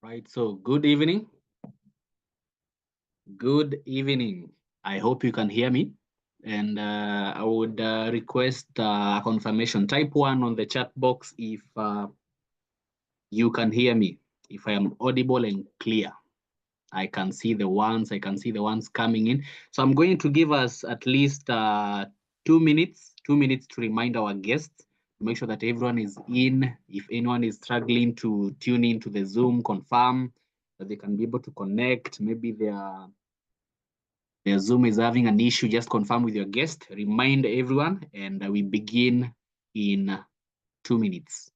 Right. So good evening. Good evening. I hope you can hear me. And I would request a confirmation. Type one on the chat box if you can hear me. If I am audible and clear. I can see the ones. I can see the ones coming in. So I'm going to give us at least 2 minutes. 2 minutes to remind our guests to make sure that everyone is in. If anyone is struggling to tune into the Zoom, confirm that they can be able to connect. Maybe their Zoom is having an issue. Just confirm with your guest. Remind everyone, and we begin in 2 minutes.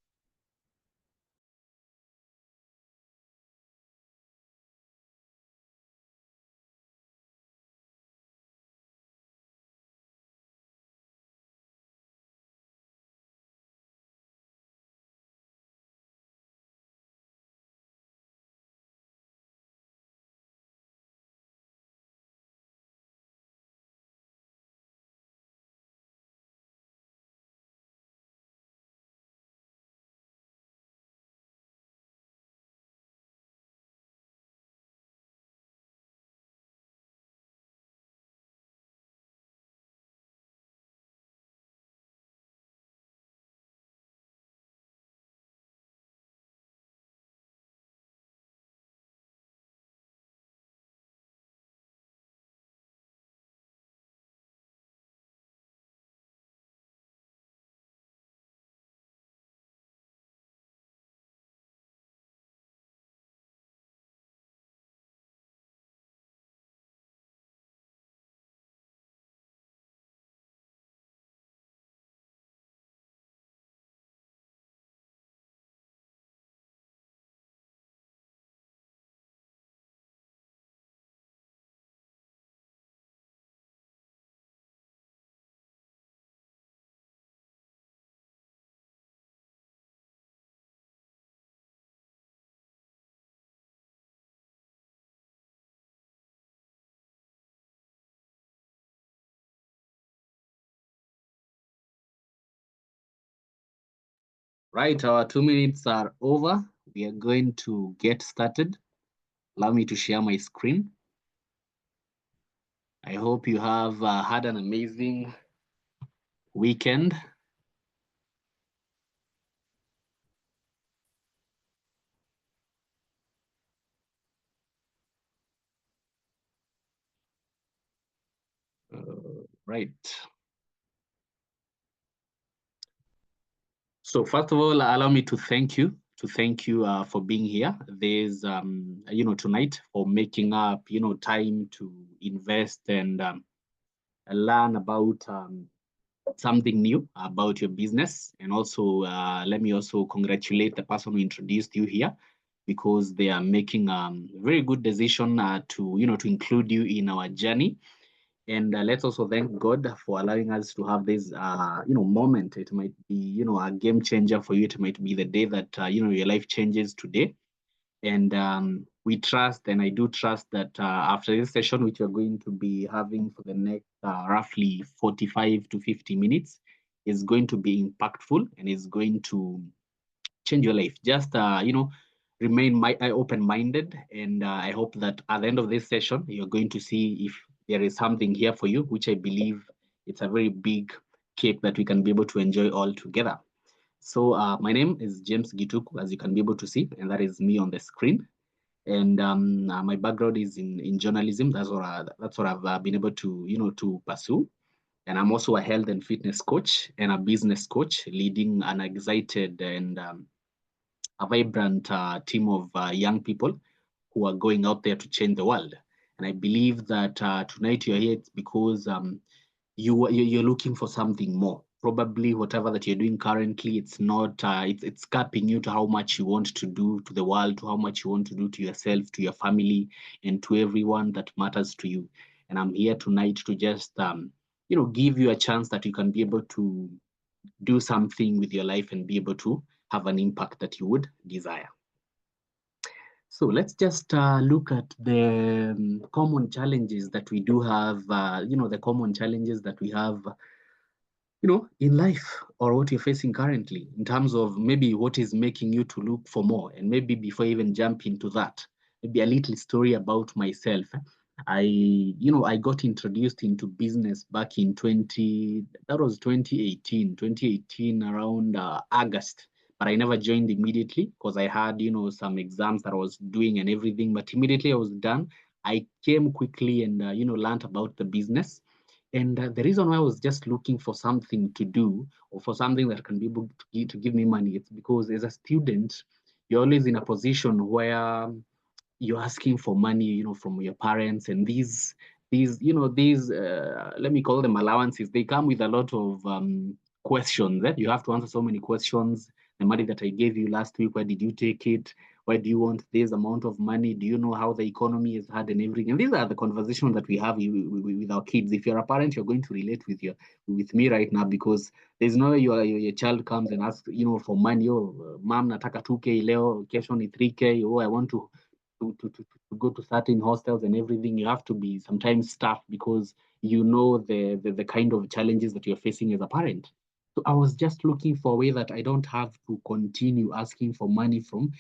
Right, our 2 minutes are over. We are going to get started. Allow me to share my screen. I hope you have had an amazing weekend. Right. So first of all, allow me to thank you for being here. There's tonight, for making up time to invest and learn about something new about your business. And also, let me also congratulate the person who introduced you here, because they are making a very good decision to include you in our journey. And let's also thank God for allowing us to have this moment. It might be a game changer for you. It might be the day that your life changes today. And we trust, and I do trust that after this session, which we're going to be having for the next roughly 45 to 50 minutes, is going to be impactful and is going to change your life. Just remain open-minded, and I hope that at the end of this session, you're going to see if there is something here for you, which I believe it's a very big cake that we can be able to enjoy all together. So my name is James Gituku, as you can be able to see, and that is me on the screen. And my background is in journalism. That's what I've been able to to pursue. And I'm also a health and fitness coach and a business coach, leading an excited and a vibrant team of young people who are going out there to change the world. And I believe that tonight you're here because you're looking for something more. Probably whatever that you're doing currently, it's not it's capping you to how much you want to do to the world, to how much you want to do to yourself, to your family, and to everyone that matters to you. And I'm here tonight to just give you a chance that you can be able to do something with your life and be able to have an impact that you would desire. So let's just look at the common challenges that we do have, the common challenges that we have in life, or what you're facing currently, in terms of maybe what is making you to look for more. And maybe before I even jump into that, maybe a little story about myself. I got introduced into business back in 2018 around August. But I never joined immediately because I had, some exams that I was doing and everything. But immediately I was done, I came quickly and, learned about the business. And the reason why I was just looking for something to do, or for something that can be able to give me money, it's because as a student, you're always in a position where you're asking for money, from your parents, and these let me call them allowances. They come with a lot of questions that you have to answer so many questions. The money that I gave you last week, where did you take it? Why do you want this amount of money? Do you know how the economy is hard and everything? And these are the conversations that we have with our kids. If you're a parent, you're going to relate with me right now, because there's no way your child comes and asks, for money. Oh, mom, nataka 2K leo, kesho ni 3K. Oh, I want to go to certain hostels and everything. You have to be sometimes staff, because the kind of challenges that you're facing as a parent. So I was just looking for a way that I don't have to continue asking for money from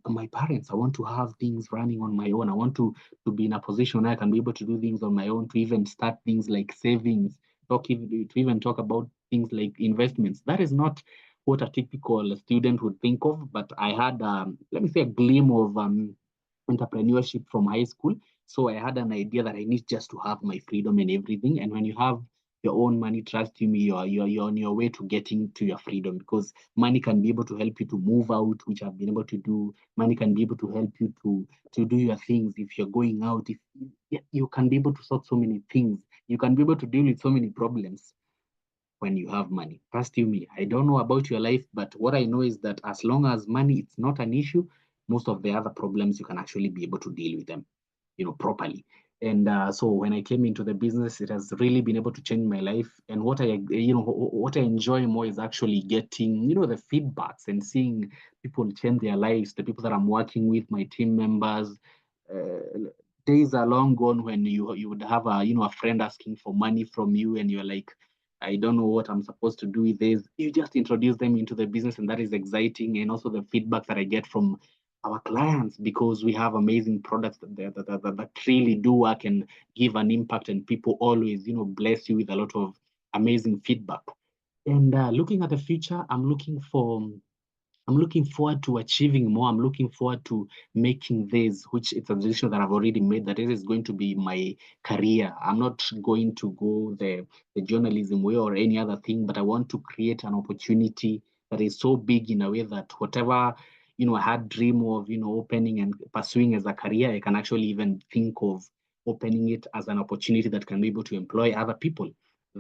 my parents. I want to have things running on my own. I want to be in a position where I can be able to do things on my own, to even start things like savings, to even talk about things like investments. That is not what a typical student would think of, but I had, let me say, a gleam of entrepreneurship from high school. So I had an idea that I need just to have my freedom and everything. And when you have your own money, trust me, you're on your way to getting to your freedom, because money can be able to help you to move out, which I've been able to do. Money can be able to help you to do your things. If you're going out, if you can be able to sort so many things, you can be able to deal with so many problems when you have money. Trust you me, I don't know about your life, but what I know is that as long as money it's not an issue, most of the other problems you can actually be able to deal with them, properly. And so when I came into the business, it has really been able to change my life. And what I enjoy more is actually getting, the feedbacks and seeing people change their lives. The people that I'm working with, my team members. Uh, Days are long gone when you would have a friend asking for money from you, and you're like, I don't know what I'm supposed to do with this. You just introduce them into the business, and that is exciting. And also the feedback that I get from our clients, because we have amazing products that really do work and give an impact, and people always, bless you with a lot of amazing feedback. And looking at the future, I'm looking forward to achieving more. I'm looking forward to making this, which it's a decision that I've already made, that it is going to be my career. I'm not going to go the journalism way or any other thing, but I want to create an opportunity that is so big in a way that whatever, I had dream of, opening and pursuing as a career, I can actually even think of opening it as an opportunity that can be able to employ other people.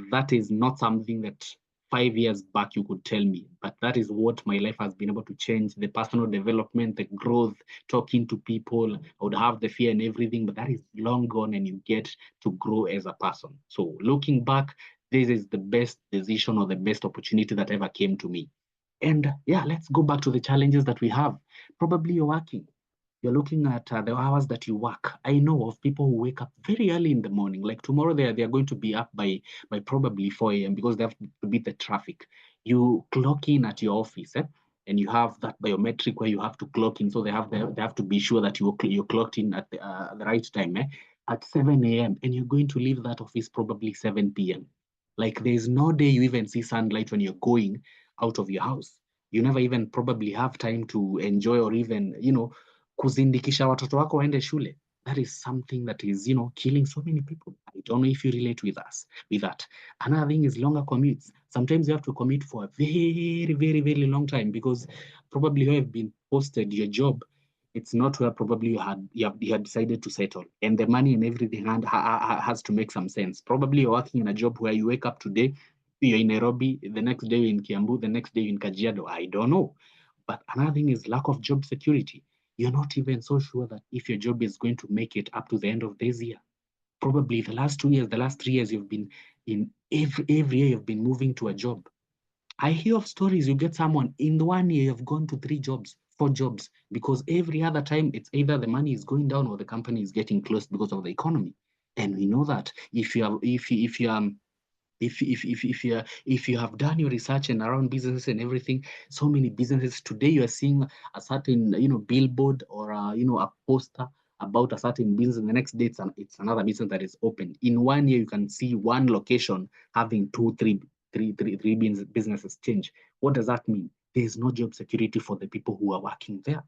That is not something that 5 years back you could tell me, but that is what my life has been able to change: the personal development, the growth, talking to people. I would have the fear and everything, but that is long gone, and you get to grow as a person. So looking back, this is the best decision or the best opportunity that ever came to me. And yeah, let's go back to the challenges that we have. Probably you're working, you're looking at the hours that you work. I know of people who wake up very early in the morning. Like tomorrow, they're going to be up by probably 4 a.m. because they have to beat the traffic. You clock in at your office, and you have that biometric where you have to clock in. So they have to be sure that you're clocked in at the right time, at 7 a.m. And you're going to leave that office probably 7 p.m. Like there's no day you even see sunlight when you're going out of your house. You never even probably have time to enjoy or even, kuzindikisha watoto wako waende shule. That is something that is, killing so many people. I don't know if you relate with that. Another thing is longer commutes. Sometimes you have to commute for a very, very, very long time because probably you have been posted your job. It's not where probably you had decided to settle, and the money and everything has to make some sense. Probably you're working in a job where you wake up today, you're in Nairobi, the next day you're in Kiambu, the next day you're in Kajiado. I don't know. But another thing is lack of job security. You're not even so sure that if your job is going to make it up to the end of this year. Probably the last 2 years, the last 3 years, you've been in every year you've been moving to a job. I hear of stories, you get someone in the 1 year, you've gone to 3 jobs, 4 jobs, because every other time it's either the money is going down or the company is getting closed because of the economy. And we know that if you have done your research and around businesses and everything, so many businesses today you are seeing a certain billboard or a poster about a certain business, and the next day it's another business that is open. In 1 year, you can see one location having two, three businesses change. What does that mean? There is no job security for the people who are working there.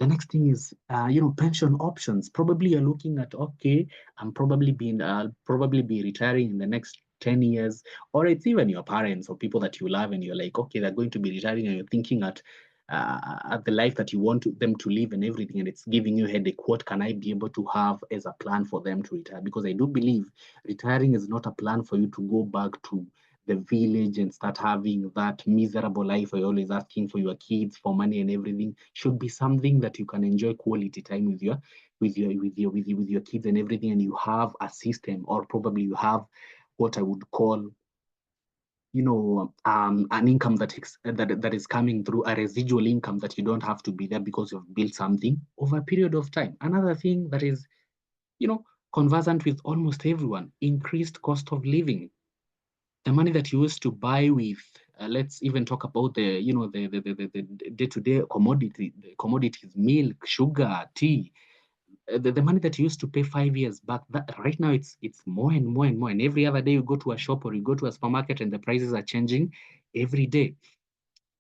The next thing is, pension options. Probably you're looking at, okay, I'll probably be retiring in the next 10 years, or it's even your parents or people that you love, and you're like, okay, they're going to be retiring, and you're thinking at the life that you want them to live and everything, and it's giving you a headache. What can I be able to have as a plan for them to retire? Because I do believe retiring is not a plan for you to go back to the village and start having that miserable life where you're always asking for your kids for money and everything. Should be something that you can enjoy quality time with your kids and everything, and you have a system, or probably you have what I would call, an income that is coming through, a residual income, that you don't have to be there because you've built something over a period of time. Another thing that is, conversant with almost everyone: increased cost of living. The money that you used to buy with, let's even talk about the day-to-day commodities, milk, sugar, tea, the money that you used to pay 5 years back, that right now it's more and more and more, and every other day you go to a shop or you go to a supermarket and the prices are changing every day.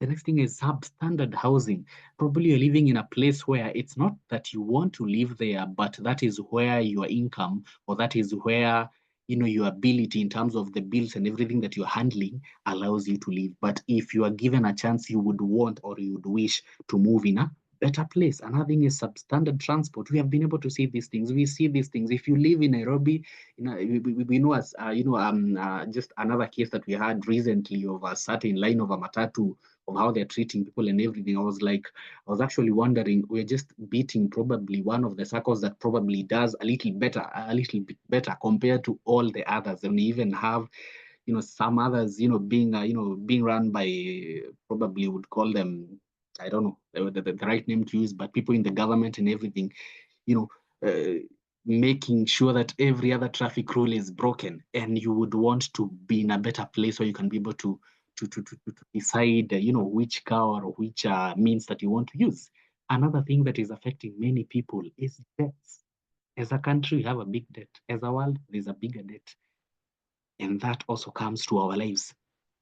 The next thing is substandard housing. Probably you're living in a place where it's not that you want to live there, but that is where your income, or that is where, your ability in terms of the bills and everything that you're handling allows you to live. But if you are given a chance, you would want or you would wish to move in a better place. Another thing is substandard transport. We have been able to see these things. We see these things. If you live in Nairobi, we know, as just another case that we had recently of a certain line of a matatu, of how they're treating people and everything. I was actually wondering, we're just beating probably one of the circles that probably does a little bit better compared to all the others. And we even have, some others, being run by, probably would call them, I don't know the right name to use, but people in the government and everything, you know, uh, making sure that every other traffic rule is broken, and you would want to be in a better place where you can be able to decide, which car or which means that you want to use. Another thing that is affecting many people is debts. As a country, we have a big debt. As a world, there's a bigger debt. And that also comes to our lives.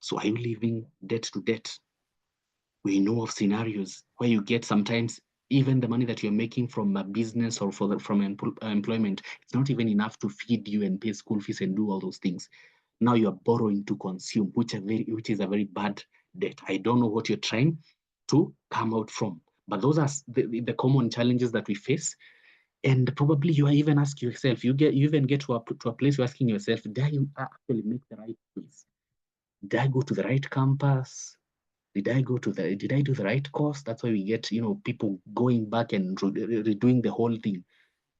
So are you living debt to debt? We know of scenarios where you get sometimes even the money that you're making from a business or from employment, it's not even enough to feed you and pay school fees and do all those things. Now you're borrowing to consume, which is a very bad debt. I don't know what you're trying to come out from, but those are the common challenges that we face. And probably you are even asking yourself, you even get to a place you're asking yourself, did I actually make the right choice? Did I go to the right campus? Did I do the right course? That's why we get, people going back and redoing the whole thing.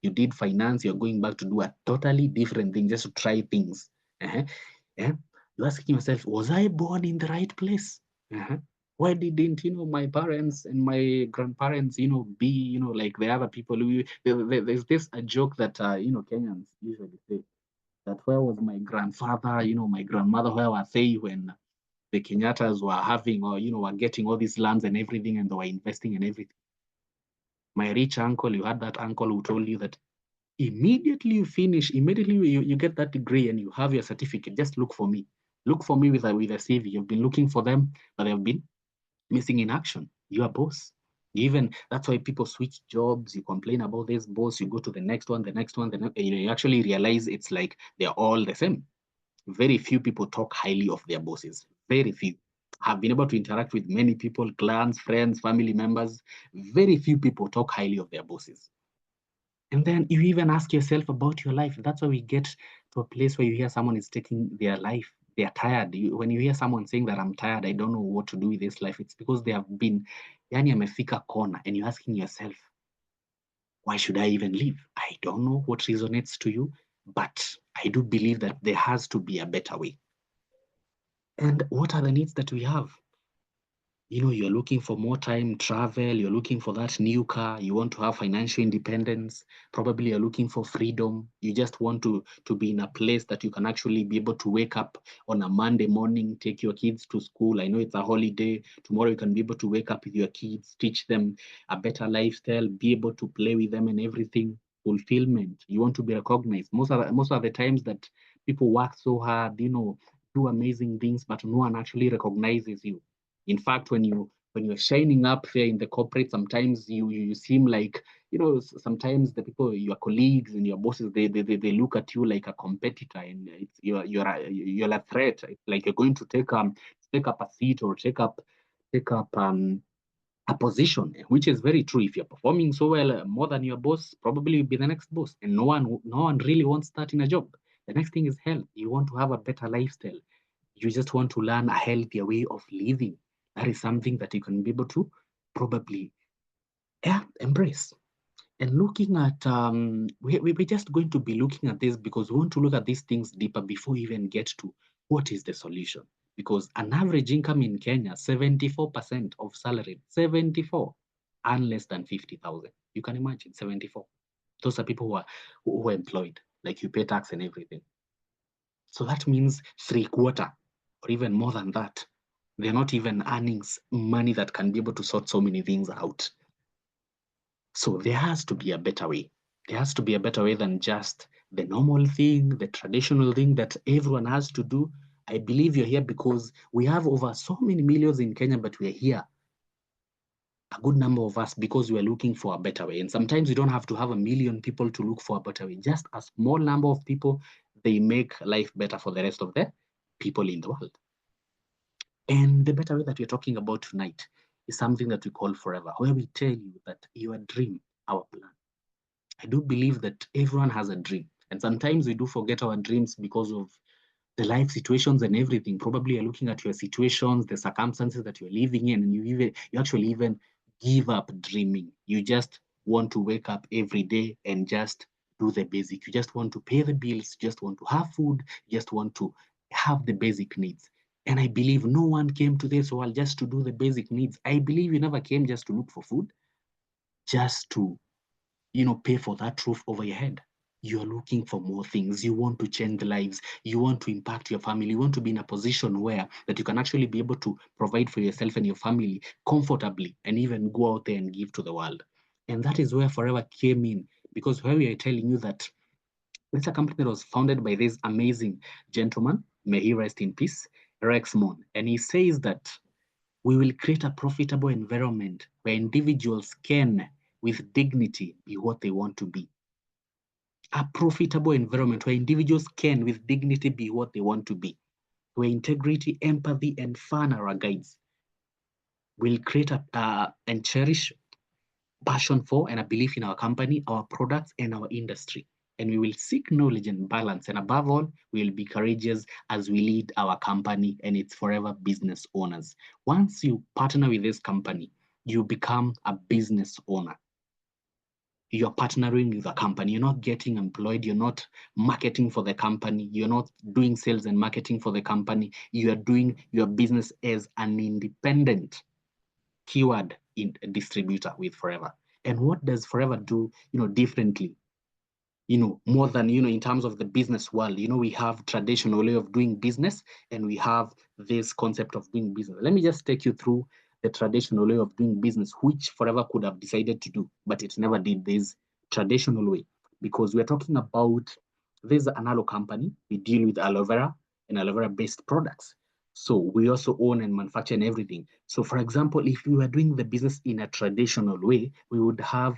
You did finance, you're going back to do a totally different thing just to try things. Yeah. You're asking yourself, was I born in the right place? Why didn't, my parents and my grandparents, be, like the other people? There's this a joke that, Kenyans usually say, that where was my grandfather, my grandmother, where were they when the Kenyatas were having, or were getting all these lands and everything, and they were investing in everything. My rich uncle, you had that uncle who told you that immediately you finish, immediately you get that degree and you have your certificate, just look for me. Look for me with a CV. You've been looking for them, but they've been missing in action. You are boss. Even that's why people switch jobs. You complain about this boss, you go to the next one, the next one, you actually realize it's like they're all the same. Very few people talk highly of their bosses. Very few. Have been able to interact with many people, clients, friends, family members. Very few people talk highly of their bosses. And then you even ask yourself about your life. That's why we get to a place where you hear someone is taking their life. They are tired. When you hear someone saying that I'm tired, I don't know what to do with this life, it's because they have been, yani amefika corner, and you're asking yourself, why should I even live? I don't know what resonates to you, but I do believe that there has to be a better way. And what are the needs that we have? You're looking for more time travel, you're looking for that new car, you want to have financial independence, probably you're looking for freedom, you just want to be in a place that you can actually be able to wake up on a Monday morning, take your kids to school. I know it's a holiday. Tomorrow you can be able to wake up with your kids, teach them a better lifestyle, be able to play with them and everything. Fulfillment. You want to be recognized. Most of the times that people work so hard, do amazing things, but no one actually recognizes you. In fact, when you're shining up there in the corporate, sometimes you seem like, sometimes the people, your colleagues and your bosses, they look at you like a competitor, and you're a threat. It's like you're going to take up a seat or take up a position, which is very true. If you're performing so well, more than your boss, probably you'll be the next boss, and no one really wants that in a job. The next thing is health. You want to have a better lifestyle. You just want to learn a healthier way of living. That is something that you can be able to probably, embrace. And looking at, we're just going to be looking at this because we want to look at these things deeper before we even get to what is the solution. Because an average income in Kenya, 74% of salary, 74, earn less than 50,000. You can imagine, 74. Those are people who are employed, like you pay tax and everything. So that means three-quarter or even more than that, they're not even earning money that can be able to sort so many things out. So there has to be a better way. There has to be a better way than just the normal thing, the traditional thing that everyone has to do. I believe you're here because we have over so many millions in Kenya, but we're here, a good number of us, because we are looking for a better way. And sometimes you don't have to have a million people to look for a better way. Just a small number of people, they make life better for the rest of the people in the world. And the better way that we're talking about tonight is something that we call Forever, where we tell you that your dream, our plan. I do believe that everyone has a dream. And sometimes we do forget our dreams because of the life situations and everything. Probably you're looking at your situations, the circumstances that you're living in, and you actually even give up dreaming. You just want to wake up every day and just do the basic. You just want to pay the bills, you just want to have food, you just want to have the basic needs. And I believe no one came to this world just to do the basic needs. I believe you never came just to look for food, just to, pay for that roof over your head. you are looking for more things. You want to change lives. You want to impact your family. You want to be in a position where that you can actually be able to provide for yourself and your family comfortably and even go out there and give to the world. And that is where Forever came in, because where we are telling you that it's a company that was founded by this amazing gentleman, may he rest in peace, Rex Mon. And he says that we will create a profitable environment where individuals can, with dignity, be what they want to be. A profitable environment where individuals can, with dignity, be what they want to be, where integrity, empathy, and fun are our guides. We'll create and cherish passion for and a belief in our company, our products, and our industry. And we will seek knowledge and balance. And above all, we will be courageous as we lead our company and its forever business owners. Once you partner with this company, you become a business owner. You're partnering with a company. You're not getting employed. You're not marketing for the company. You're not doing sales and marketing for the company. You are doing your business as an independent keyword in distributor with Forever. And what does Forever do, differently? More than, in terms of the business world, we have traditional way of doing business and we have this concept of doing business. Let me just take you through the traditional way of doing business, which Forever could have decided to do, but it never did this traditional way, because we're talking about this an aloe company. We deal with aloe vera and aloe vera based products. So we also own and manufacture and everything. So for example, if we were doing the business in a traditional way, we would have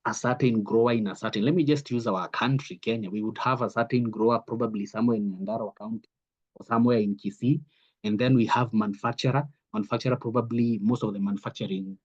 a certain grower in a certain, let me just use our country, Kenya. We would have a certain grower probably somewhere in Nyandarua County or somewhere in Kisii. And then we have manufacturer probably most of the manufacturing,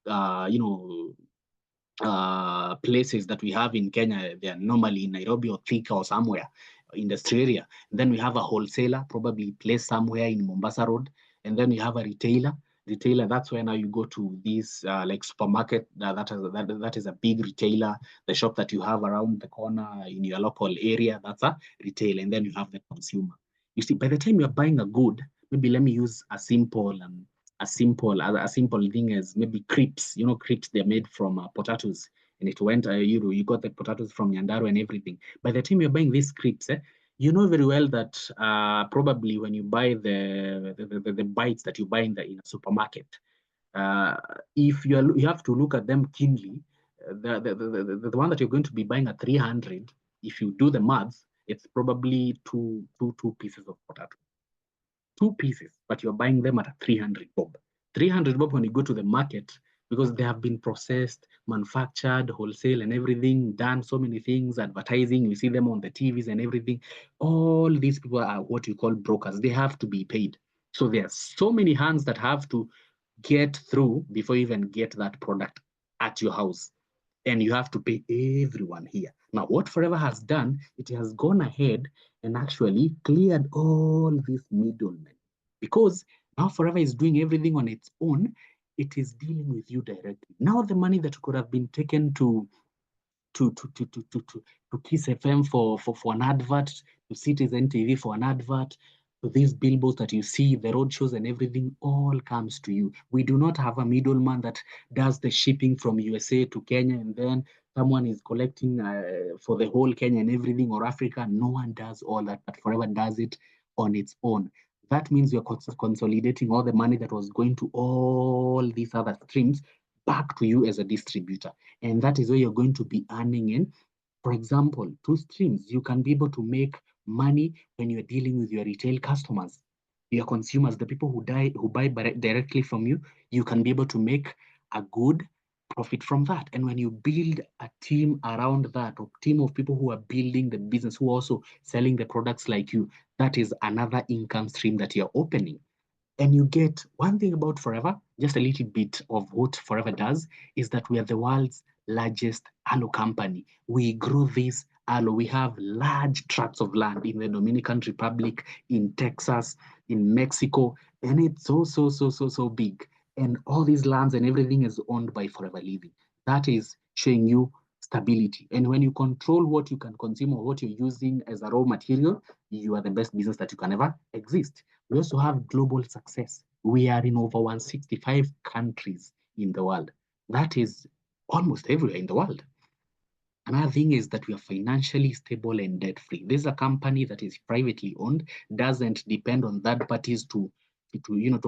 places that we have in Kenya, they are normally in Nairobi or Thika or somewhere industry area. And then we have a wholesaler, probably placed somewhere in Mombasa Road. And then we have a retailer. That's where now you go to this like supermarket. That is a big retailer. The shop that you have around the corner in your local area, that's a retail. And then you have the consumer. You see, by the time you're buying a good, maybe let me use a simple thing as maybe crepes. Crepes, they're made from potatoes, and it went you got the potatoes from Nyandaru and everything. By the time you're buying these crepes, you know very well that probably when you buy the bites that you buy in a supermarket, if you have to look at them keenly, the one that you're going to be buying at 300, if you do the maths, it's probably two pieces of potato, two pieces, but you're buying them at a 300 bob. 300 bob when you go to the market, because they have been processed, manufactured, wholesale, and everything, done so many things, advertising, you see them on the TVs and everything. All these people are what you call brokers. They have to be paid. So there are so many hands that have to get through before you even get that product at your house. And you have to pay everyone here. Now, what Forever has done, it has gone ahead and actually cleared all these middlemen, because now Forever is doing everything on its own. It is dealing with you directly. Now, the money that could have been taken to Kiss FM for an advert, to Citizen TV for an advert, to these billboards that you see, the road shows and everything, all comes to you. We do not have a middleman that does the shipping from USA to Kenya and then someone is collecting for the whole Kenya and everything, or Africa. No one does all that, but Forever does it on its own. That means you're consolidating all the money that was going to all these other streams back to you as a distributor. And that is where you're going to be earning in. For example, two streams. You can be able to make money when you're dealing with your retail customers, your consumers, the people who buy directly from you. You can be able to make a good profit from that. And when you build a team around that, or team of people who are building the business, who are also selling the products like you, that is another income stream that you're opening. And you get one thing about Forever, just a little bit of what Forever does, is that we are the world's largest aloe company. We grow this aloe. We have large tracts of land in the Dominican Republic, in Texas, in Mexico, and it's so big. And all these lands and everything is owned by Forever Living. That is showing you stability. And when you control what you can consume or what you're using as a raw material, you are the best business that you can ever exist. We also have global success. We are in over 165 countries in the world. That is almost everywhere in the world. Another thing is that we are financially stable and debt-free. This is a company that is privately owned, doesn't depend on third parties to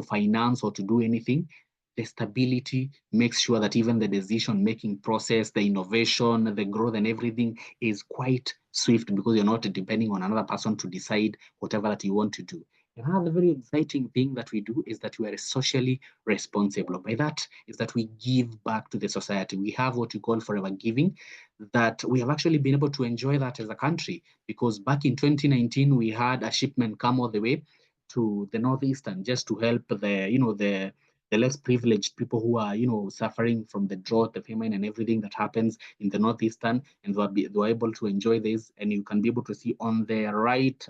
finance or to do anything. The stability makes sure that even the decision-making process, the innovation, the growth, and everything is quite swift because you're not depending on another person to decide whatever that you want to do. Another very exciting thing that we do is that we are socially responsible. By that is that we give back to the society. We have what we call forever giving, that we have actually been able to enjoy that as a country, because back in 2019 we had a shipment come all the way to the northeastern just to help the less privileged people who are suffering from the drought, the famine, and everything that happens in the northeastern, and they were able to enjoy this. And you can be able to see on the right,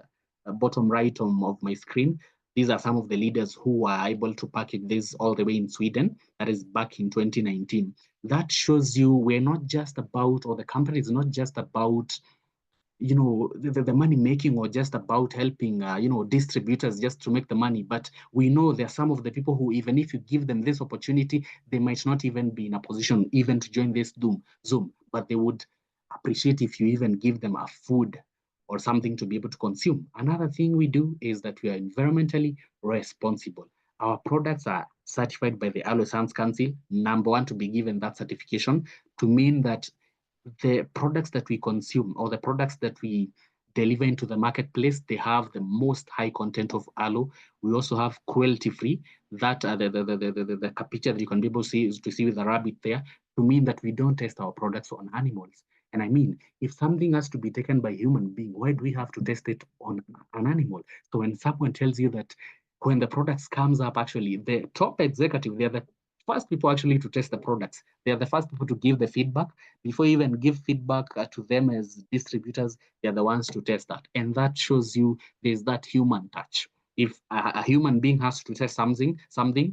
bottom right of my screen, these are some of the leaders who are able to package this all the way in Sweden. That is back in 2019. That shows you we're not just about, or the company is not just about the money making, or just about helping distributors just to make the money. But we know there are some of the people who, even if you give them this opportunity, they might not even be in a position even to join this Zoom, but they would appreciate if you even give them a food or something to be able to consume. Another thing we do is that we are environmentally responsible. Our products are certified by the Aloe Science Council, number one, to be given that certification, to mean that the products that we consume, or the products that we deliver into the marketplace, they have the most high content of aloe. We also have cruelty free. That the picture that you can be able to see with the rabbit there, to mean that we don't test our products on animals. And I mean, if something has to be taken by a human being, why do we have to test it on an animal? So when someone tells you that when the products comes up, actually the top executive, they're the first people actually to test the products. They are the first people to give the feedback. Before you even give feedback to them as distributors, they're the ones to test that. And that shows you there's that human touch. If a human being has to test something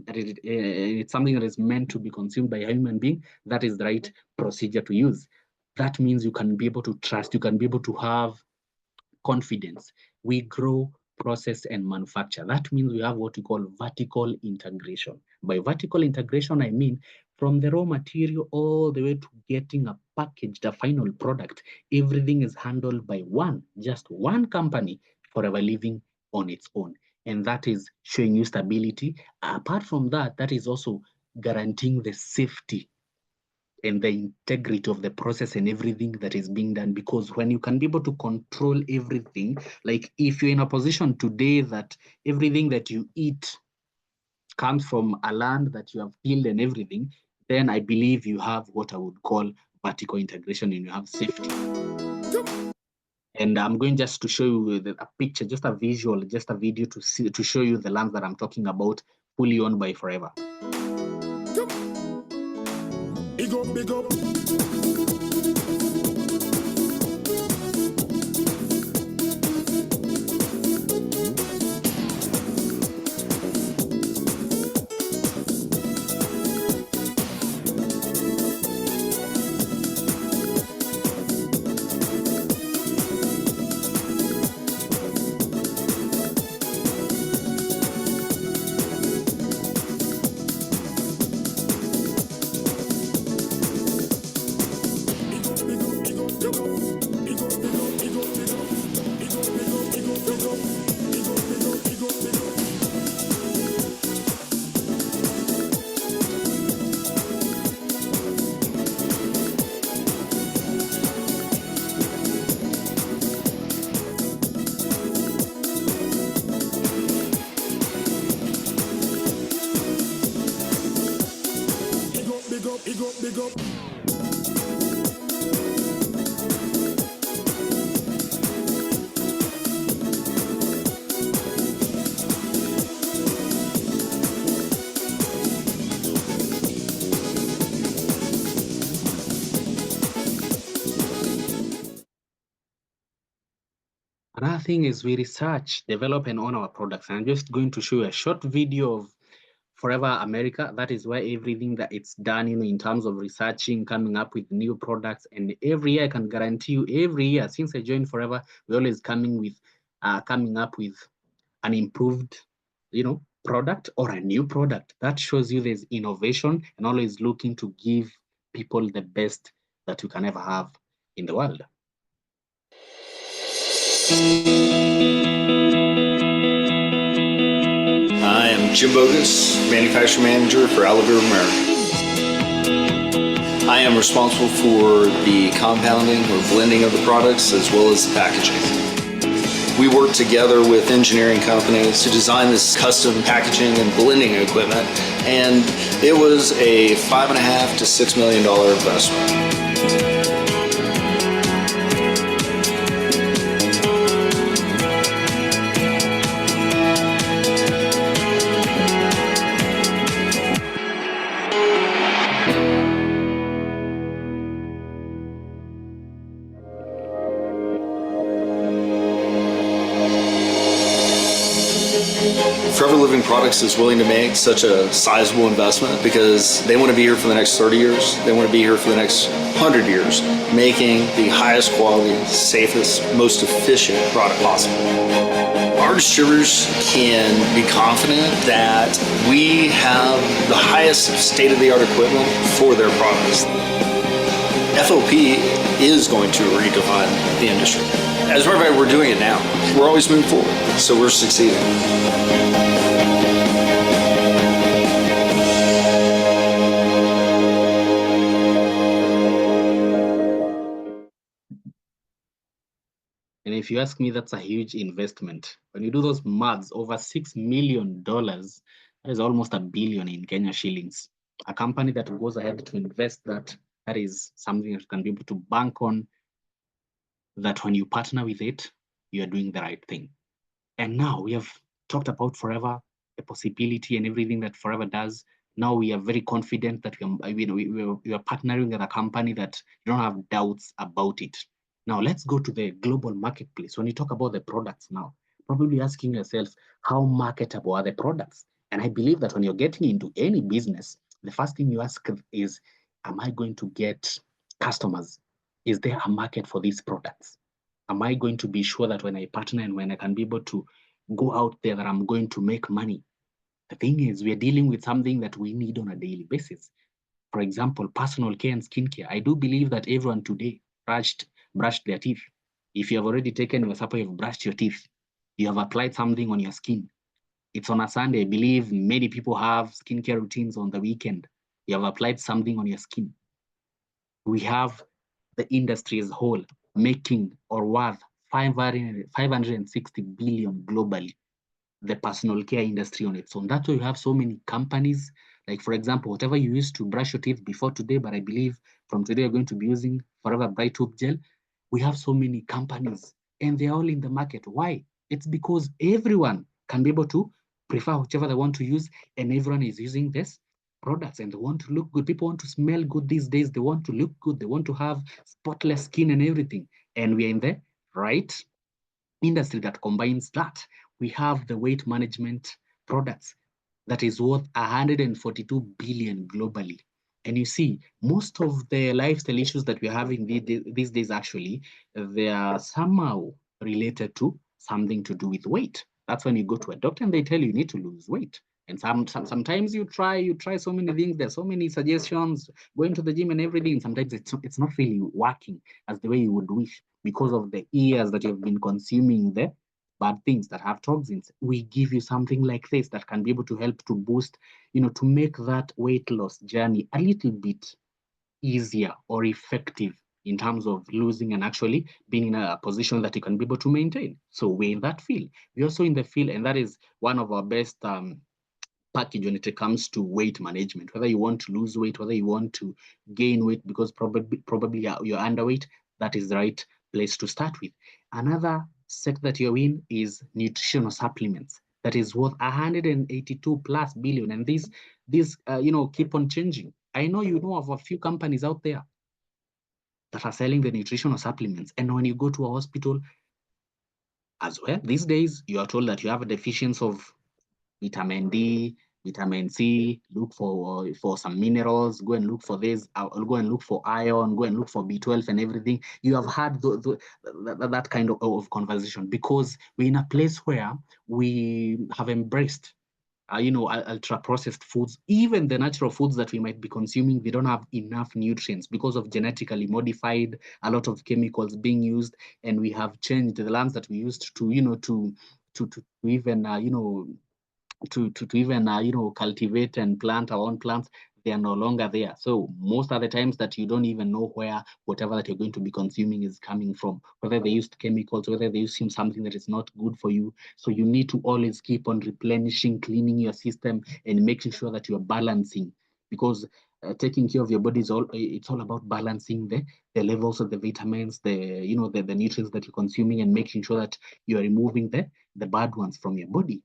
that it's something that is meant to be consumed by a human being, that is the right procedure to use. That means you can be able to trust, you can be able to have confidence. We grow, process, and manufacture. That means we have what we call vertical integration. By vertical integration, I mean from the raw material all the way to getting a packaged, a final product, everything is handled by just one company, forever living on its own. And that is showing you stability. Apart from that, that is also guaranteeing the safety and the integrity of the process and everything that is being done. Because when you can be able to control everything, like if you're in a position today that everything that you eat comes from a land that you have tilled and everything, then I believe you have what I would call vertical integration, and you have safety. And I'm going just to show you a picture, just a visual, just a video to show you the lands that I'm talking about, fully owned by Forever. Big up, big up. Big up. Another thing is we research, develop, and own our products. And I'm just going to show you a short video of Forever America. That is where everything that it's done, in terms of researching, coming up with new products. And every year, I can guarantee you, every year since I joined Forever, we're always coming up with an improved, product or a new product. That shows you there's innovation and always looking to give people the best that you can ever have. in the world. I am Jim Bogus, Manufacturing Manager for Oliver America. I am responsible for the compounding or blending of the products as well as the packaging. We work together with engineering companies to design this custom packaging and blending equipment, and it was a $5.5 to $6 million investment. Forever Living Products is willing to make such a sizable investment because they want to be here for the next 30 years. They want to be here for the next 100 years, making the highest quality, safest, most efficient product possible. Our distributors can be confident that we have the highest state-of-the-art equipment for their products. FOP is going to redefine the industry. As a matter of fact, we're doing it now. We're always moving forward, so we're succeeding. And if you ask me, that's a huge investment. When you do those maths, over $6 million, that is almost $1 billion in Kenya shillings. A company that goes ahead to invest that is something that you can be able to bank on, that when you partner with it, you are doing the right thing. And now we have talked about Forever, the possibility and everything that Forever does. Now we are very confident that we are partnering with a company that you don't have doubts about it. Now let's go to the global marketplace. When you talk about the products now, probably asking yourself, how marketable are the products? And I believe that when you're getting into any business, the first thing you ask is, am I going to get customers? Is there a market for these products? Am I going to be sure that when I partner and when I can be able to go out there that I'm going to make money? The thing is, we are dealing with something that we need on a daily basis. For example, personal care and skincare. I do believe that everyone today brushed their teeth. If you have already taken your supper, you've brushed your teeth, you have applied something on your skin. It's on a Sunday. I believe many people have skincare routines on the weekend. You have applied something on your skin. We have the industry as a whole making or worth 560 billion globally, the personal care industry on its own. That's why you have so many companies. Like, for example, whatever you used to brush your teeth before today, but I believe from today you're going to be using Forever Bright Tooth Gel. We have so many companies and they're all in the market. Why? It's because everyone can be able to prefer whichever they want to use, and everyone is using this products and they want to look good. People want to smell good these days. They want to look good. They want to have spotless skin and everything. And we're in the right industry that combines that. We have the weight management products that is worth 142 billion globally. And you see, most of the lifestyle issues that we're having these days, actually, they are somehow related to something to do with weight. That's when you go to a doctor and they tell you need to lose weight. And sometimes you try so many things. There's so many suggestions, going to the gym and everything. Sometimes it's not really working as the way you would wish because of the years that you've been consuming the bad things that have toxins. We give you something like this that can be able to help to boost, to make that weight loss journey a little bit easier or effective in terms of losing and actually being in a position that you can be able to maintain. So we're in that field. We're also in the field, and that is one of our best package when it comes to weight management. Whether you want to lose weight, whether you want to gain weight because probably you're underweight, that is the right place to start with. Another sector that you're in is nutritional supplements. That is worth 182 plus billion, and these keep on changing. I know you know of a few companies out there that are selling the nutritional supplements, and when you go to a hospital as well, these days you are told that you have a deficiency of vitamin D, vitamin C, look for some minerals, go and look for this, go and look for iron, go and look for B12 and everything. You have had that kind of conversation because we're in a place where we have embraced ultra processed foods, even the natural foods that we might be consuming, they don't have enough nutrients because of genetically modified, a lot of chemicals being used, and we have changed the lands that we used to, to even, to even cultivate and plant our own plants. They are no longer there. So most of the times that you don't even know where whatever that you're going to be consuming is coming from, whether they used chemicals, whether they use something that is not good for you. So you need to always keep on replenishing, cleaning your system, and making sure that you're balancing, because taking care of your body is it's all about balancing the levels of the vitamins, the nutrients that you're consuming, and making sure that you're removing the bad ones from your body.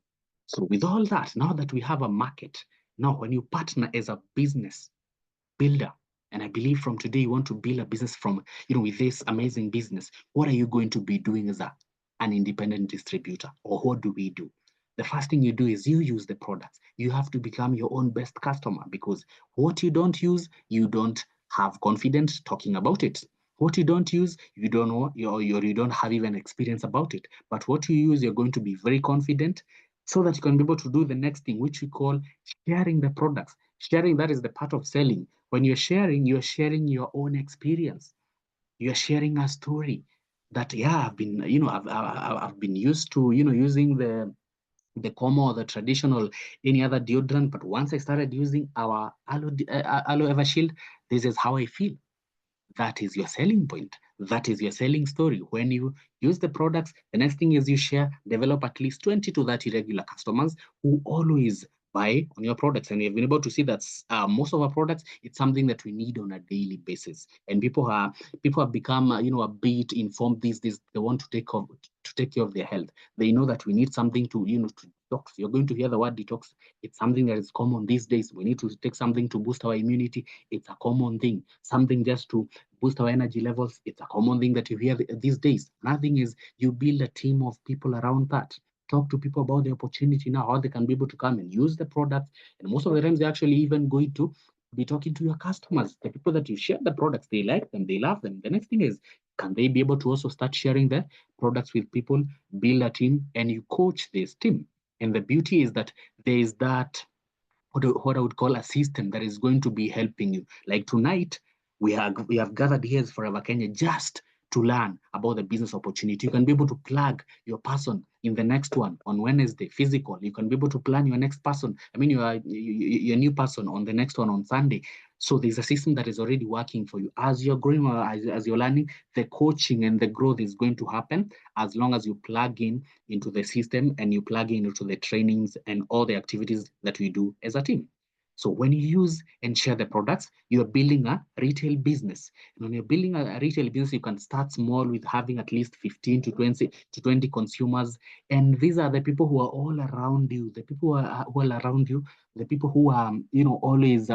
So with all that, now that we have a market, now when you partner as a business builder, and I believe from today you want to build a business from, with this amazing business, what are you going to be doing as an independent distributor? Or what do we do? The first thing you do is you use the products. You have to become your own best customer, because what you don't use, you don't have confidence talking about it. What you don't use, you don't know, you don't have even experience about it. But what you use, you're going to be very confident, so that you can be able to do the next thing, which we call sharing the products. Sharing, that is the part of selling. When you're sharing your own experience. You're sharing a story that, yeah, I've been, I've been used to, using the common or the traditional, any other deodorant. But once I started using our aloe Eva Shield, this is how I feel. That is your selling point. That is your selling story. When you use the products, the next thing is you share, develop at least 20 to 30 regular customers who always buy on your products. And you've been able to see that most of our products, it's something that we need on a daily basis. And people have become, a bit informed these days. They want to take care of their health. They know that we need something to, to detox. You're going to hear the word detox. It's something that is common these days. We need to take something to boost our immunity. It's a common thing. Something just to boost our energy levels. It's a common thing that you hear these days. Another thing is you build a team of people around that. Talk to people about the opportunity now, how they can be able to come and use the products. And most of the times, they're actually even going to be talking to your customers, the people that you share the products. They like them, they love them. The next thing is, can they be able to also start sharing the products with people, build a team, and you coach this team? And the beauty is that there is that what I would call a system that is going to be helping you. Like tonight, we have gathered here as Forever Kenya just to learn about the business opportunity. You can be able to plug your person in the next one on Wednesday, physical. You can be able to plan your next person. I mean, your new person on the next one on Sunday. So there's a system that is already working for you. As you're growing or as you're learning, the coaching and the growth is going to happen as long as you plug in into the system and you plug in into the trainings and all the activities that we do as a team. So when you use and share the products, you're building a retail business. And when you're building a retail business, you can start small with having at least 15 to 20 consumers. And these are the people who are all around you, the people who are all around you, the people who are, always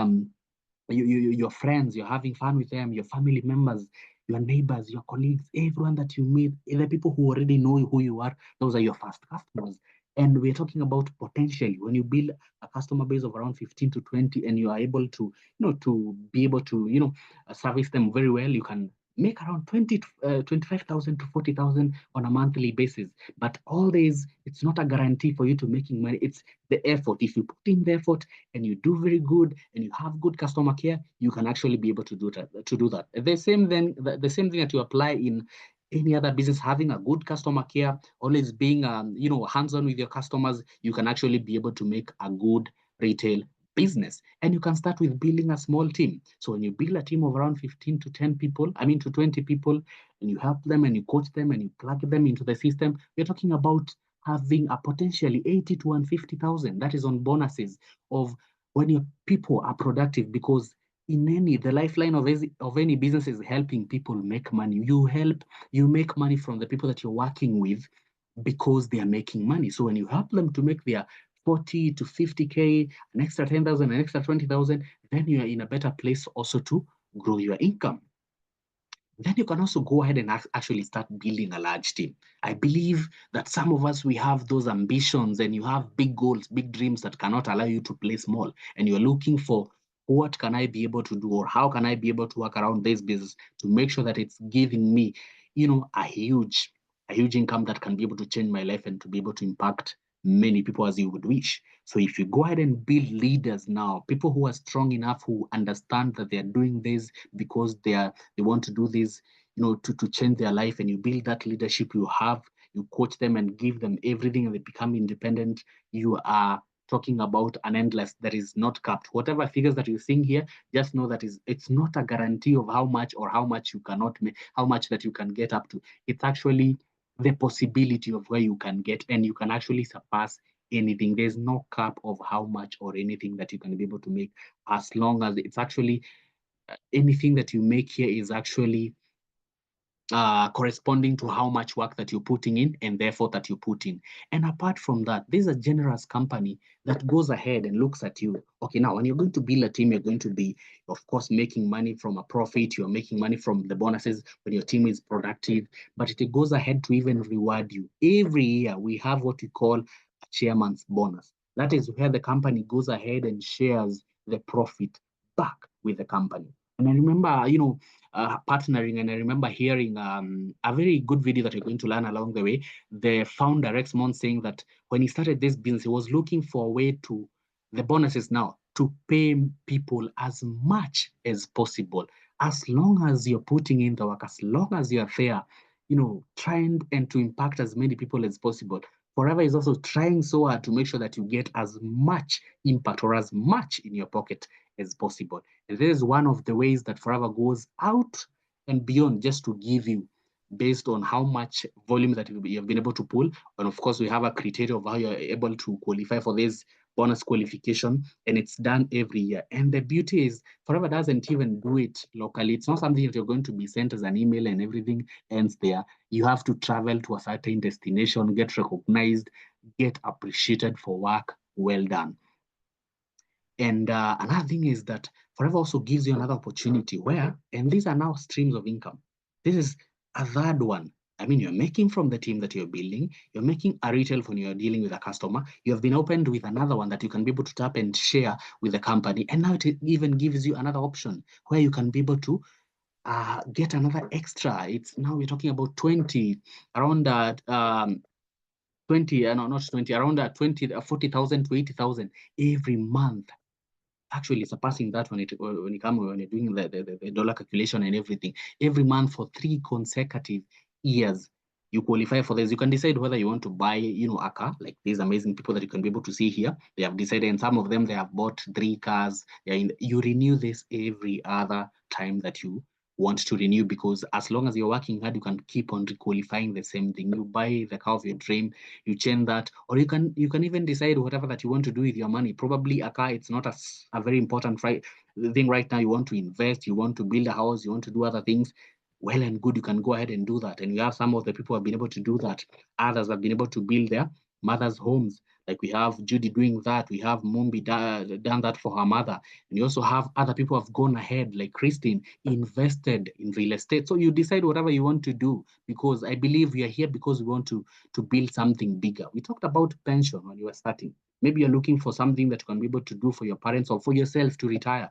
your friends, you're having fun with them, your family members, your neighbors, your colleagues, everyone that you meet, the people who already know who you are, those are your first customers. And we're talking about potentially when you build a customer base of around 15 to 20 and you are able to, to be able to, service them very well, you can make around 20 to 25,000 to 40,000 on a monthly basis. But all this, it's not a guarantee for you to making money. It's the effort. If you put in the effort and you do very good and you have good customer care, you can actually be able to do that. The same thing that you apply in any other business, having a good customer care, always being hands-on with your customers, you can actually be able to make a good retail business. And you can start with building a small team. So when you build a team of around 15 to 10 people, to 20 people, and you help them and you coach them and you plug them into the system, we're talking about having a potentially 80 to 150,000. That is on bonuses of when your people are productive, because the lifeline of any business is helping people make money. You make money from the people that you're working with because they are making money. So when you help them to make their 40 to 50K, an extra 10,000, an extra 20,000, then you are in a better place also to grow your income. Then you can also go ahead and actually start building a large team. I believe that some of us, we have those ambitions and you have big goals, big dreams that cannot allow you to play small. And you're looking for, what can I be able to do, or how can I be able to work around this business to make sure that it's giving me, a huge income that can be able to change my life and to be able to impact many people as you would wish. So if you go ahead and build leaders now, people who are strong enough, who understand that they are doing this because they want to do this, to change their life, and you build that leadership, you coach them and give them everything, and they become independent, you are talking about an endless that is not capped. Whatever figures that you think here, just know that it's not a guarantee of how much or how much you cannot make, how much that you can get up to. It's actually the possibility of where you can get, and you can actually surpass anything. There's no cap of how much or anything that you can be able to make, as long as it's actually anything that you make here is actually corresponding to how much work that you're putting in and the effort that you put in. And apart from that, there's a generous company that goes ahead and looks at you. Okay, now when you're going to build a team, you're going to be, of course, making money from a profit. You're making money from the bonuses when your team is productive, but it goes ahead to even reward you. Every year, we have what we call a chairman's bonus. That is where the company goes ahead and shares the profit back with the company. And I remember, partnering, and I remember hearing a very good video that you're going to learn along the way. The founder, Rex Mon, saying that when he started this business, he was looking for a way the bonuses now, to pay people as much as possible, as long as you're putting in the work, as long as you're there, trying and to impact as many people as possible. Forever is also trying so hard to make sure that you get as much impact or as much in your pocket as possible. And this is one of the ways that Forever goes out and beyond, just to give you, based on how much volume that you have been able to pull. And of course, we have a criteria of how you're able to qualify for this bonus qualification, and it's done every year. And the beauty is Forever doesn't even do it locally. It's not something that you're going to be sent as an email and everything ends there. You have to travel to a certain destination, get recognized, get appreciated for work well done. And another thing is that Forever also gives you another opportunity where, and these are now streams of income. This is a third one. I mean, you're making from the team that you're building, you're making a retail when you're dealing with a customer, you have been opened with another one that you can be able to tap and share with the company. And now it even gives you another option where you can be able to get another extra. It's now we're talking about 20, around that 20, no, not 20, around 40,000 to 80,000 every month. Actually surpassing that when you're doing the dollar calculation and everything. Every month for 3 consecutive years, you qualify for this. You can decide whether you want to buy, a car, like these amazing people that you can be able to see here. They have decided, and some of them, they have bought 3 cars. You renew this every other time that you want to renew, because as long as you're working hard, you can keep on qualifying the same thing. You buy the car of your dream, you change that, or you can even decide whatever that you want to do with your money. Probably a car, it's not a very important thing right now. You want to invest, you want to build a house, you want to do other things. Well and good, you can go ahead and do that. And we have some of the people who have been able to do that. Others have been able to build their mother's homes. Like we have Judy doing that. We have Mumbi done that for her mother. And you also have other people who have gone ahead, like Christine, invested in real estate. So you decide whatever you want to do, because I believe we are here because we want to build something bigger. We talked about pension when you were starting. Maybe you're looking for something that you can be able to do for your parents or for yourself to retire.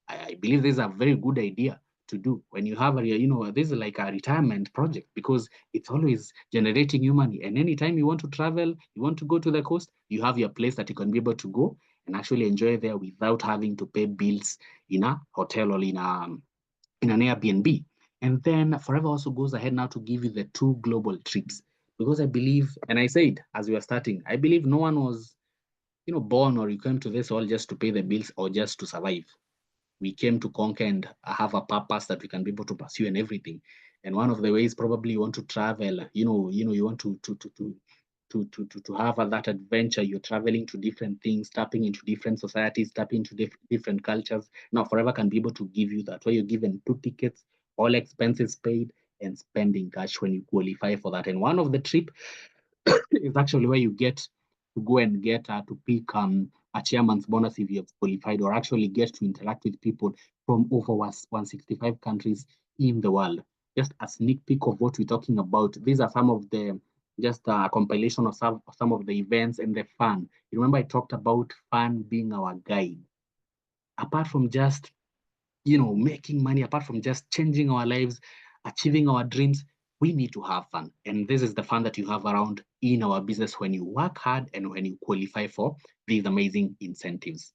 I believe this is a very good idea to do when you have this is like a retirement project, because it's always generating you money. And anytime you want to travel, you want to go to the coast, you have your place that you can be able to go and actually enjoy there without having to pay bills in a hotel or in an Airbnb. And then Forever also goes ahead now to give you the 2 global trips, because I believe, and I said as we were starting, I believe no one was born or you came to this all just to pay the bills or just to survive. We came to conquer and have a purpose that we can be able to pursue and everything. And one of the ways, probably you want to travel, you want to have that adventure. You're traveling to different things, tapping into different societies, tapping into different cultures. Now Forever can be able to give you that, where you're given 2 tickets, all expenses paid, and spending cash when you qualify for that. And one of the trip is actually where you get to go and get to pick a chairman's bonus if you have qualified, or actually get to interact with people from over 165 countries in the world. Just a sneak peek of what we're talking about. These are some of the, just a compilation of some of the events and the fun. You remember I talked about fun being our guide. Apart from just, making money, apart from just changing our lives, achieving our dreams, we need to have fun. And this is the fun that you have around in our business when you work hard and when you qualify for these amazing incentives.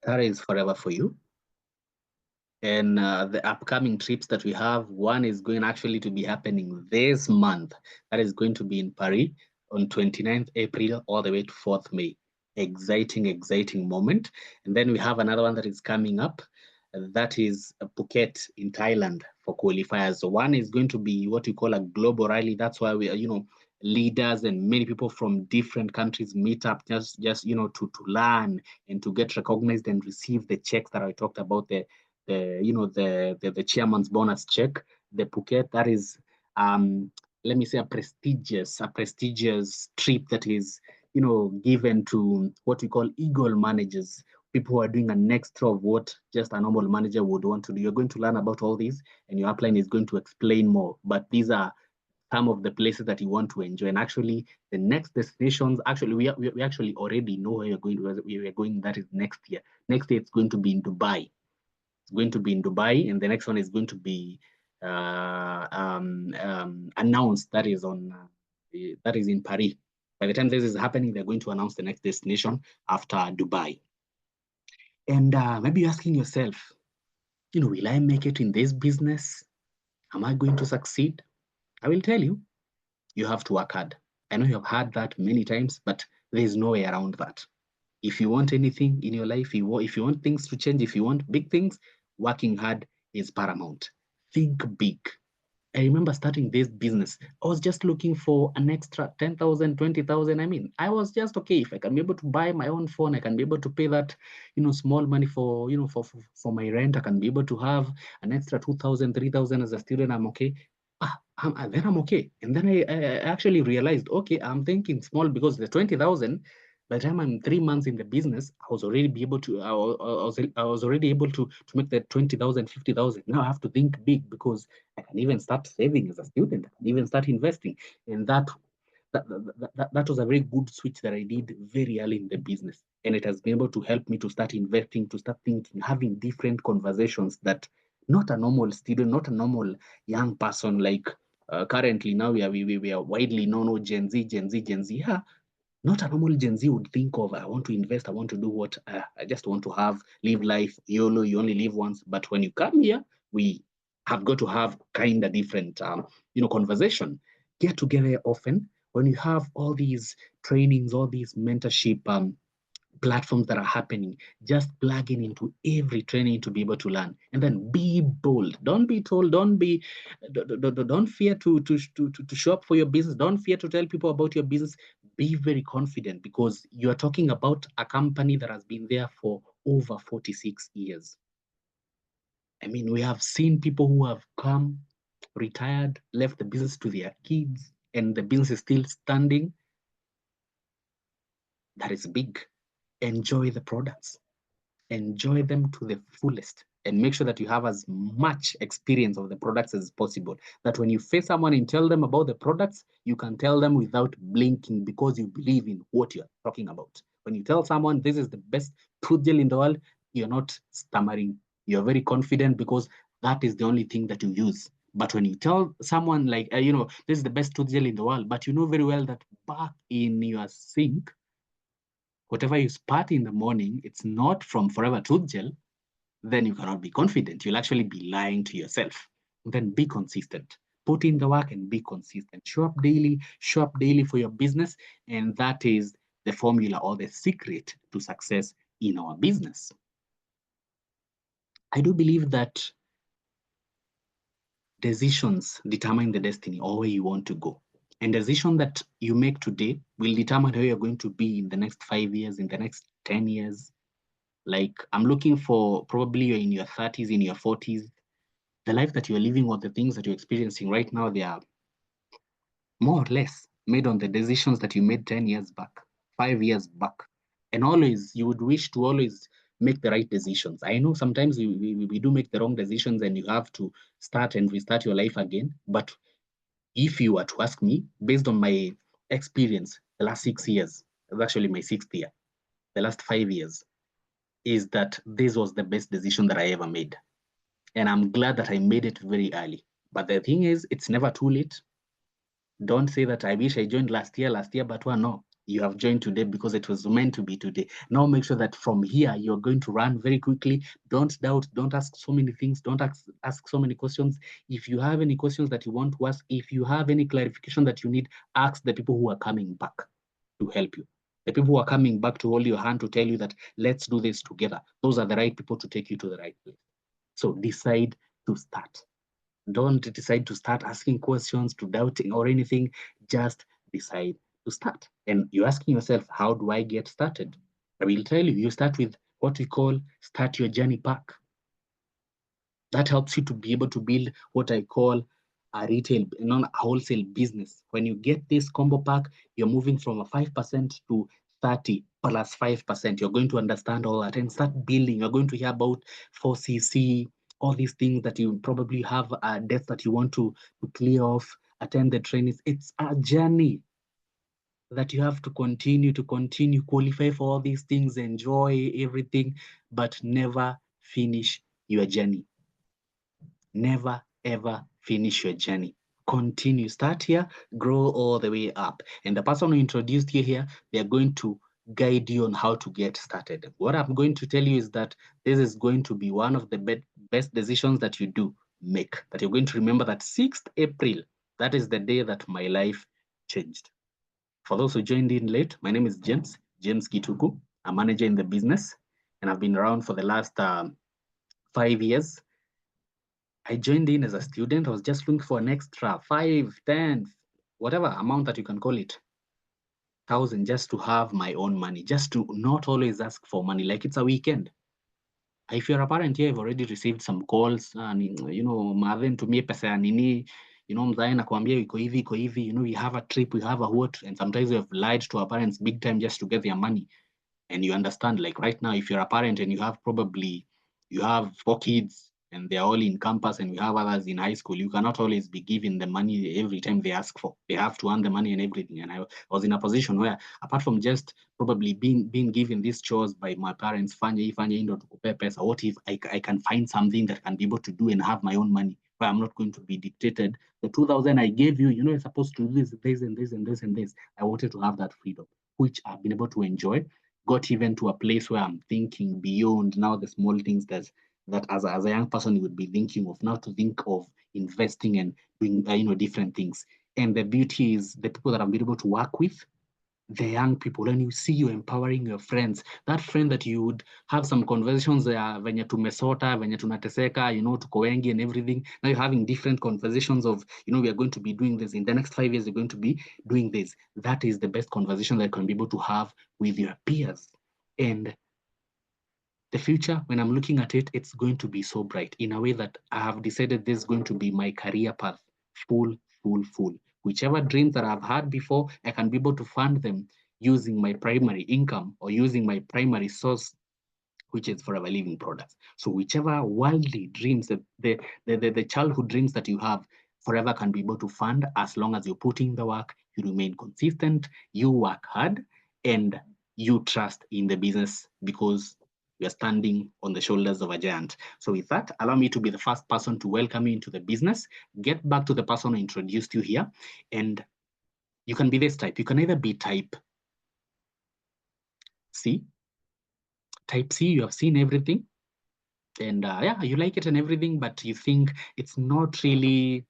That is forever for you. And the upcoming trips that we have, one is going actually to be happening this month. That is going to be in Paris on 29th April all the way to 4th May. Exciting, exciting moment. And then we have another one that is coming up. That is Phuket in Thailand for qualifiers. So one is going to be what we call a global rally. That's why we are, leaders and many people from different countries meet up just to learn and to get recognized and receive the checks that I talked about, the chairman's bonus check. The Phuket, that is let me say a prestigious trip that is given to what we call eagle managers, people who are doing an extra of what just a normal manager would want to do. You're going to learn about all these, and your upline is going to explain more. But these are some of the places that you want to enjoy. And actually, the next destinations, actually, we actually already know where you're going. Where we are going. That is next year. Next year, it's going to be in Dubai. It's going to be in Dubai, and the next one is going to be announced. That is in Paris. By the time this is happening, they're going to announce the next destination after Dubai. And maybe you're asking yourself, will I make it in this business? Am I going to succeed? I will tell you, you have to work hard. I know you have heard that many times, but there is no way around that. If you want anything in your life, if you want things to change, if you want big things, working hard is paramount. Think big. I remember starting this business. I was just looking for an extra 10,000, 20,000. I mean, I was just okay. If I can be able to buy my own phone, I can be able to pay that, small money for, for my rent. I can be able to have an extra 2,000, 3,000 as a student. I'm okay. Then I'm okay. And then I actually realized, okay, I'm thinking small because the 20,000, by the time I'm 3 months in the business, I was already able to make the 20,000, 50,000. Now I have to think big because I can even start saving as a student. I can even start investing. And that was a very good switch that I did very early in the business. And it has been able to help me to start investing, to start thinking, having different conversations that not a normal student, not a normal young person like currently now we are widely known, Gen Z. Yeah, not a normal Gen Z would think of, I want to invest, I want to do what, I just want to live life, YOLO, you only live once. But when you come here, we have got to have kind of different, conversation. Get together often. When you have all these trainings, all these mentorship platforms that are happening, just plug in into every training to be able to learn, and then be bold. Don't be told, don't fear to show up for your business. Don't fear to tell people about your business. Be very confident because you are talking about a company that has been there for over 46 years. I mean, we have seen people who have come, retired, left the business to their kids, and the business is still standing. That is big. Enjoy the products, enjoy them to the fullest, and make sure that you have as much experience of the products as possible. That when you face someone and tell them about the products, you can tell them without blinking because you believe in what you're talking about. When you tell someone this is the best tooth gel in the world, you're not stammering. You're very confident because that is the only thing that you use. But when you tell someone like, this is the best tooth gel in the world, but you know very well that back in your sink, whatever you spat in the morning, it's not from Forever Tooth Gel, then you cannot be confident. You'll actually be lying to yourself. Then be consistent. Put in the work and be consistent. Show up daily for your business. And that is the formula or the secret to success in our business. I do believe that decisions determine the destiny or where you want to go. And decision that you make today will determine where you're going to be in the next 5 years, in the next 10 years. Like, I'm looking for, probably you're in your 30s, in your 40s. The life that you're living or the things that you're experiencing right now, they are more or less made on the decisions that you made 10 years back, 5 years back. And always, you would wish to always make the right decisions. I know sometimes we do make the wrong decisions and you have to start and restart your life again. But if you were to ask me, based on my experience, the last 6 years, it's actually my sixth year, the last 5 years, is that this was the best decision that I ever made. And I'm glad that I made it very early. But the thing is, it's never too late. Don't say that I wish I joined last year, but well, no, you have joined today because it was meant to be today. Now make sure that from here, you're going to run very quickly. Don't doubt, don't ask so many things, don't ask so many questions. If you have any questions that you want to ask, if you have any clarification that you need, ask the people who are coming back to help you. The people who are coming back to hold your hand to tell you that let's do this together. Those are the right people to take you to the right place. So decide to start. Don't decide to start asking questions, to doubting or anything. Just decide to start. And you're asking yourself, how do I get started? I will tell you, you start with what we call start your journey pack. That helps you to be able to build what I call a retail, non-wholesale business. When you get this combo pack, you're moving from a 5% to 30 plus 5%. You're going to understand all that and start building. You're going to hear about 4CC, all these things that you probably have a debt that you want to clear off, attend the trainings. It's a journey that you have to continue, qualify for all these things, enjoy everything, but never finish your journey. Never ever finish your journey. Continue, start here, grow all the way up. And the person who introduced you here, they're going to guide you on how to get started. What I'm going to tell you is that this is going to be one of the best decisions that you do make. That you're going to remember that 6th April, that is the day that my life changed. For those who joined in late, my name is James Gituku. I'm manager in the business, and I've been around for the last 5 years. I joined in as a student. I was just looking for an extra 5, 10, whatever amount that you can call it, thousand, just to have my own money, just to not always ask for money like it's a weekend. If you're a parent here, I've already received some calls, Marvin, tumie pesa ya nini, mzae nakwambia iko hivi, we have a trip, we have a what, and sometimes we have lied to our parents big time just to get their money. And you understand, like right now, if you're a parent and you have 4 kids and they're all in campus and we have others in high school, you cannot always be giving the money every time they ask for. They have to earn the money and everything. And I was in a position where, apart from just probably being given these chores by my parents, fanya indo tukupe pesa, what if I can find something that can be able to do and have my own money, where I'm not going to be dictated. The 2,000 I gave you, you're supposed to do this and this and this and this. I wanted to have that freedom, which I've been able to enjoy. Got even to a place where I'm thinking beyond now the small things that as a young person you would be thinking of, now to think of investing and doing different things. And the beauty is the people that I've been able to work with, the young people, and you see you empowering your friends, that friend that you would have some conversations venye tumesota, venye tunateseka, tuko wengi and everything. Now you're having different conversations of, we are going to be doing this in the next 5 years, you're going to be doing this. That is the best conversation that you can be able to have with your peers. And the future, when I'm looking at it, it's going to be so bright in a way that I have decided this is going to be my career path, full. Whichever dreams that I've had before, I can be able to fund them using my primary income or using my primary source, which is Forever Living products. So whichever worldly dreams, the childhood dreams that you have, Forever can be able to fund as long as you put in the work, you remain consistent, you work hard, and you trust in the business because we are standing on the shoulders of a giant. So with that, allow me to be the first person to welcome you into the business, get back to the person who introduced you here, and you can be this type. You can either be type C. Type C, you have seen everything, and you like it and everything, but you think it's not really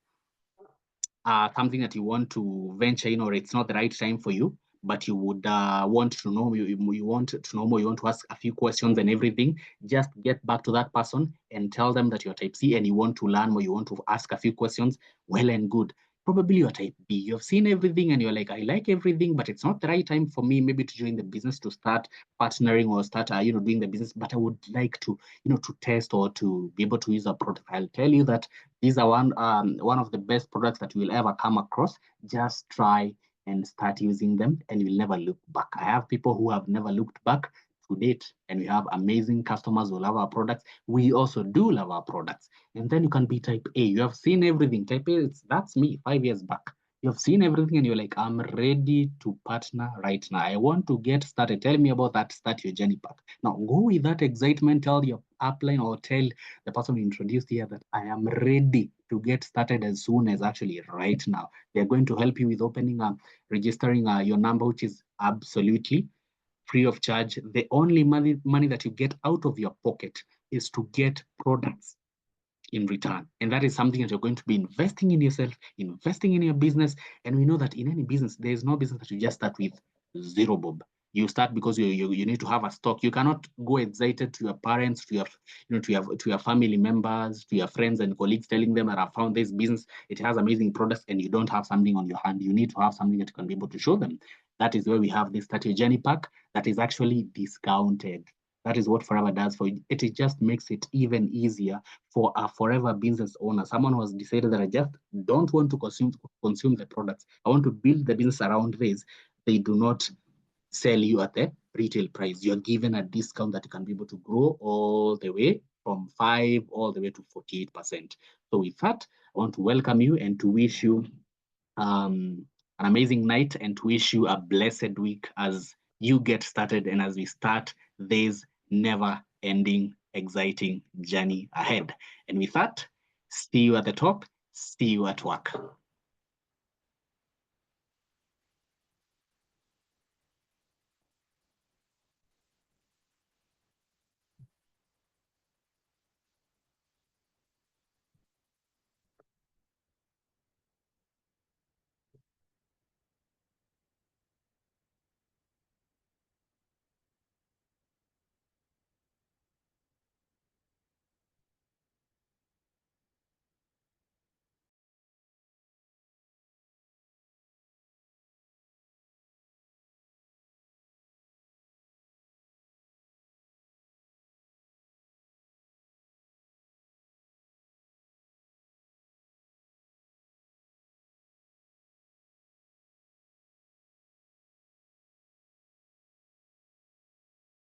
something that you want to venture in, or it's not the right time for you, but you would want to know, you want to know more, you want to ask a few questions and everything. Just get back to that person and tell them that you're type C and you want to learn more, you want to ask a few questions. Well and good. Probably you're type B. You've seen everything and you're like, I like everything, but it's not the right time for me maybe to join the business, to start partnering or start, doing the business. But I would like to, to test or to be able to use a product. I'll tell you that these are one of the best products that you will ever come across. Just try and start using them and you'll never look back. I have people who have never looked back to date, and we have amazing customers who love our products. We also do love our products. And then you can be type A. You have seen everything. Type A, that's me 5 years back. You have seen everything and you're like, I'm ready to partner right now. I want to get started. Tell me about that. Start your journey pack. Now go with that excitement. Tell your upline or tell the person who introduced here that I am ready to get started as soon as actually right now. They're going to help you with opening up, registering your number, which is absolutely free of charge. The only money that you get out of your pocket is to get products in return. And that is something that you're going to be investing in yourself, investing in your business. And we know that in any business, there is no business that you just start with zero bob. You start because you need to have a stock. You cannot go excited to your parents, to your family members, to your friends and colleagues, telling them that I found this business. It has amazing products, and you don't have something on your hand. You need to have something that you can be able to show them. That is where we have this Start Your Journey pack that is actually discounted. That is what Forever does for you. It just makes it even easier for a forever business owner, someone who has decided that I just don't want to consume the products. I want to build the business around this. They do not sell you at the retail price. You're given a discount that you can be able to grow all the way from 5 all the way to 48%. So with that, I want to welcome you and to wish you an amazing night and to wish you a blessed week as you get started and as we start this never ending, exciting journey ahead. And with that, see you at the top, see you at work.